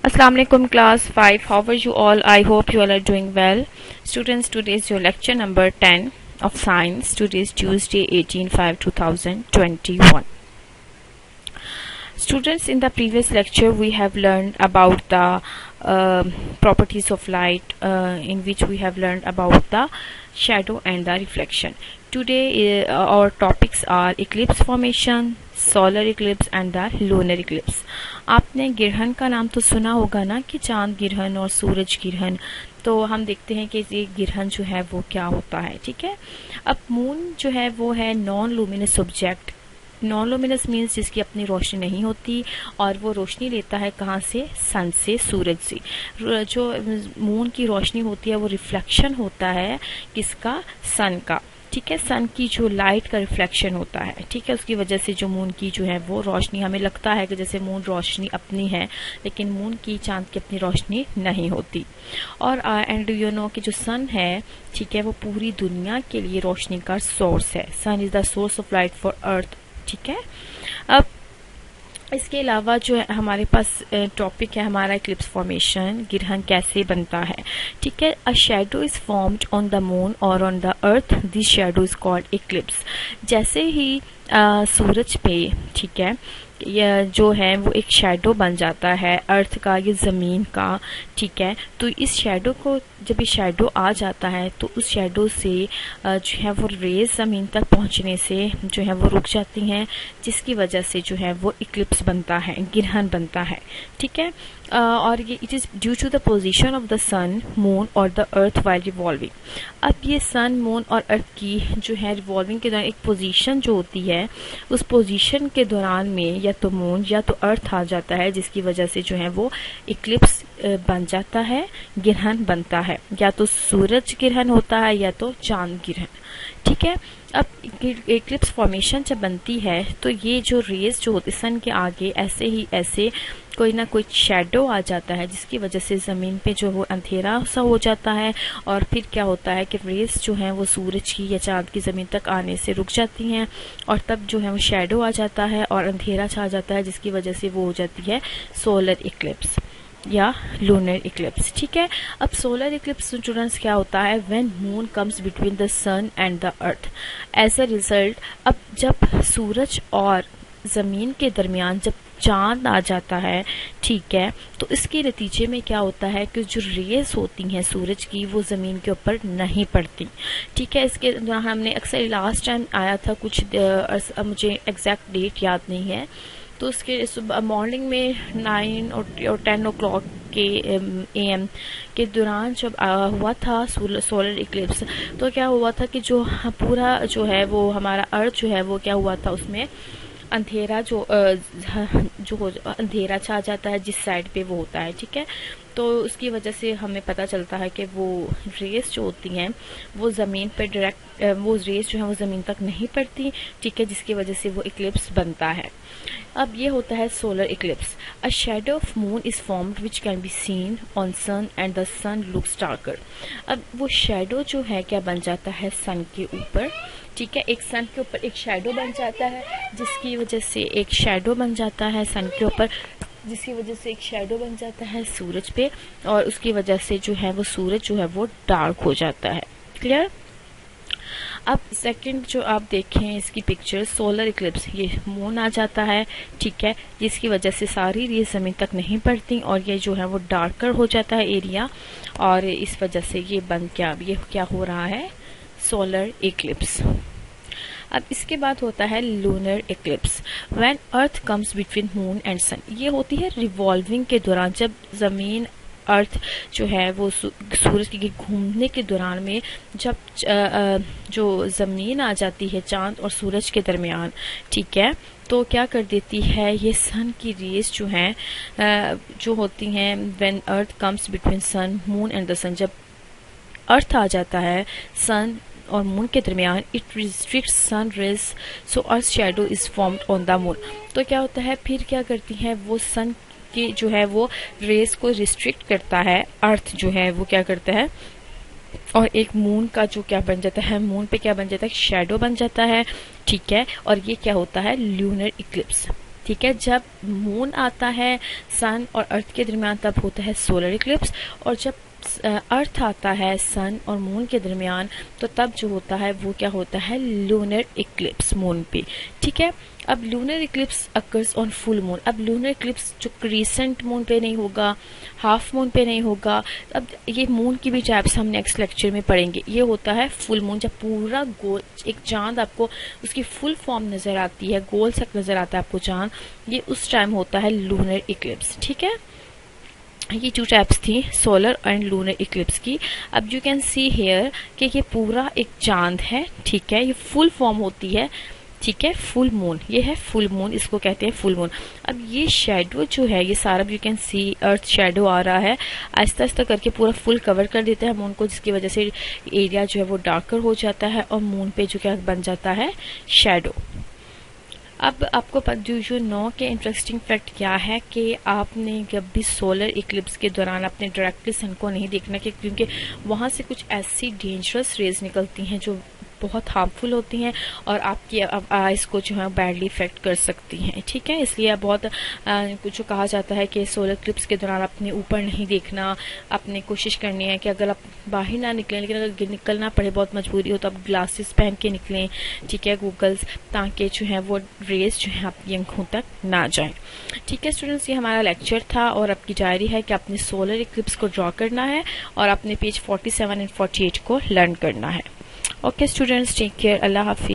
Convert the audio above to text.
Assalamu alaikum class 5. How are you all? I hope you all are doing well. Students, today is your lecture number 10 of science. Today is Tuesday 18/5/2021. Students, in the previous lecture we have learned about the properties of light, in which we have learned about the shadow and the reflection. Today our topics are eclipse formation, solar Eclipse and the lunar Eclipse. आपने गिरहन का नाम तो सुना होगा ना, कि चांद गिरहन और सूरज गिरहन। तो हम देखते हैं कि ये गिरहन जो है वो क्या होता है। ठीक है, अब मून जो है वो है non luminous object. Non luminous means जिसकी अपनी रोशनी नहीं होती, और वो रोशनी लेता है कहाँ से? सन से, सूरज से। जो मून की रोशनी होती है वो रिफ्लेक्शन होता है किसका? सन का। ठीक है, सन की जो लाइट का रिफ्लेक्शन होता है, ठीक है, उसकी वजह से जो मून की जो है वो रोशनी, हमें लगता है कि जैसे मून रोशनी अपनी है, लेकिन मून की, चांद की अपनी रोशनी नहीं होती। और एंड यू नो कि जो सन है, ठीक है, वो पूरी दुनिया के लिए रोशनी का सोर्स है। Sun is the source of light for earth. ठीक है, अब इसके अलावा जो है हमारे पास टॉपिक है हमारा इक्लिप्स फॉर्मेशन, गिरहन कैसे बनता है। ठीक है, a shadow is formed on the moon और on the earth, this shadow is called eclipse. जैसे ही सूरज पे, ठीक है, यह जो है वो एक शैडो बन जाता है अर्थ का, ये ज़मीन का। ठीक है, तो इस शैडो को, जब ये शैडो आ जाता है तो उस शैडो से जो है वो रेज ज़मीन तक पहुंचने से जो है वो रुक जाती हैं, जिसकी वजह से जो है वो इक्लिप्स बनता है, गिरहन बनता है। ठीक है, और ये it is due to the position of the sun, moon और द अर्थ वाइल रिवॉल्विंग। अब ये सन, मून और अर्थ की जो है रिवॉल्विंग के दौरान एक पोजीशन जो होती है, उस पोजीशन के दौरान में या तो मून या तो अर्थ आ जाता है, जिसकी वजह से जो है वो इक्लिप्स बन जाता है, गिरहन बनता है। या तो सूरज गिरहन होता है या तो चांद गिरहन। ठीक है, अब इक्लिप्स फॉर्मेशन जब बनती है तो ये जो रेज जो होती है सन के आगे, ऐसे कोई ना कोई शैडो आ जाता है, जिसकी वजह से ज़मीन पे जो वो अंधेरा सा हो जाता है। और फिर क्या होता है कि रेज जो है वो सूरज की या चांद की ज़मीन तक आने से रुक जाती हैं, और तब जो है वो शैडो आ जाता है और अंधेरा छा जाता है, जिसकी वजह से वो हो जाती है सोलर इक्लिप्स या लूनर इक्लिप्स। ठीक है, अब सोलर इक्लिप्स स्टूडेंट्स क्या होता है? When moon comes between the sun and the earth. As a result, अब जब सूरज और ज़मीन के दरमियान जब चांद आ जाता है, ठीक है, तो इसके नतीजे में क्या होता है कि जो रेस होती हैं सूरज की, वो ज़मीन के ऊपर नहीं पड़ती। ठीक है, इसके दौरान हमने अक्सर लास्ट टाइम आया था कुछ, मुझे एग्जैक्ट डेट याद नहीं है, तो उसके सुबह मॉर्निंग में 9 और 10 ओ क्लॉक के AM के दौरान जब हुआ था सोलर इक्लिप्स, तो क्या हुआ था कि जो पूरा जो है वो हमारा अर्थ जो है वो क्या हुआ था, उसमें अंधेरा अंधेरा छा जाता है जिस साइड पे वो होता है। ठीक है, तो उसकी वजह से हमें पता चलता है कि वो रेस जो होती हैं वो ज़मीन पर डायरेक्ट, वो रेस जो है वो ज़मीन तक नहीं पड़ती। ठीक है, जिसकी वजह से वो इक्लिप्स बनता है। अब ये होता है solar eclipse. A shadow of moon is formed which can be seen on sun and the sun looks darker. अब वो शैडो जो है क्या बन जाता है? सन के ऊपर। ठीक है, एक सन के ऊपर एक शैडो बन जाता है, जिसकी वजह से एक शैडो बन जाता है सन के ऊपर, जिसकी वजह से एक शैडो बन जाता है सूरज पे, और उसकी वजह से जो है वो सूरज जो है वो डार्क हो जाता है। क्लियर? अब सेकंड जो आप देखें इसकी पिक्चर, सोलर इक्लिप्स, ये मून आ जाता है, ठीक है, जिसकी वजह से सारी रेज ज़मीन तक नहीं पड़ती और ये जो है वो डार्कर हो जाता है एरिया, और इस वजह से ये क्या हो रहा है? Solar eclipse. अब इसके बाद होता है lunar eclipse. When earth comes between moon and sun. ये होती है रिवॉल्विंग के दौरान, जब ज़मीन, अर्थ जो है वो सूरज के घूमने के दौरान में, जब जो ज़मीन आ जाती है चांद और सूरज के दरमियान, ठीक है, तो क्या कर देती है, ये सन की रेस जो हैं जो होती हैं, when earth comes between sun, moon and the sun, जब अर्थ आ जाता है सन और मून के दरमियान, it restricts sun rays, so earth shadow is formed on the moon. तो क्या होता है, फिर क्या करती है, वो सन के जो है वो रेस को रिस्ट्रिक्ट करता है, अर्थ जो है वो क्या करता है, और एक मून का जो क्या बन जाता है, मून पे क्या बन जाता है, शैडो बन जाता है। ठीक है, और ये क्या होता है? Lunar eclipse. ठीक है। जब मून आता है सन और अर्थ के दरमियान तब होता है सोलर इक्लिप्स, और जब अर्थ आता है सन और मून के दरमियान तो तब जो होता है वो क्या होता है, लूनर इक्लिप्स मून पे। ठीक है। अब lunar Eclipse occurs on full moon. अब लूनर इक्लिप्स जो क्रीसेंट मून पे नहीं होगा, हाफ मून पे नहीं होगा। अब ये मून की भी टाइप्स हम नेक्स्ट लेक्चर में पढ़ेंगे। ये होता है फुल मून, जब पूरा गोल एक चांद आपको उसकी फुल फॉर्म नजर आती है, गोल सा नजर आता है आपको चांद, ये उस टाइम होता है लूनर इक्लिप्स। ठीक है। ये 2 टाइप्स थी सोलर एंड लूनर इक्लिप्स की। अब यू कैन सी हेयर कि ये पूरा एक चांद है। ठीक है। ये फुल फॉर्म होती है। ठीक है। फुल मून, ये है फुल मून, इसको कहते हैं फुल मून। अब ये शेडो जो है, ये सारा you can see earth shadow आ रहा है, आहिस्ता आहिस्ता करके पूरा फुल कवर कर देता है मून को, जिसकी वजह से एरिया जो है वो डार्कर हो जाता है और मून पे जो क्या बन जाता है, शेडो। अब आपको जो नो के इंटरेस्टिंग फैक्ट क्या है कि आपने जब भी सोलर इक्लिप्स के दौरान अपने डायरेक्टली सन को नहीं देखना, क्योंकि वहां से कुछ ऐसी डेंजरस रेज निकलती हैं जो बहुत हार्मफुल होती हैं और आपकी आइज को जो है बैडली इफेक्ट कर सकती हैं। ठीक है। इसलिए बहुत कुछ जो कहा जाता है कि सोलर इक्लिप्स के दौरान अपने ऊपर नहीं देखना, अपने कोशिश करनी है कि अगर आप बाहर ना निकलें, लेकिन अगर निकलना पड़े बहुत मजबूरी हो तो आप ग्लासेस पहन के निकलें। ठीक है, गूगल्स, ताकि जो है वो रेज जो है आपकी आंखों तक ना जाए। ठीक है स्टूडेंट्स, ये हमारा लेक्चर था और आपकी डायरी है कि आपने सोलर इक्लिप्स को ड्रॉ करना है और अपने पेज 47 एंड 48 को लर्न करना है। Okay students, take care. Allah Hafiz.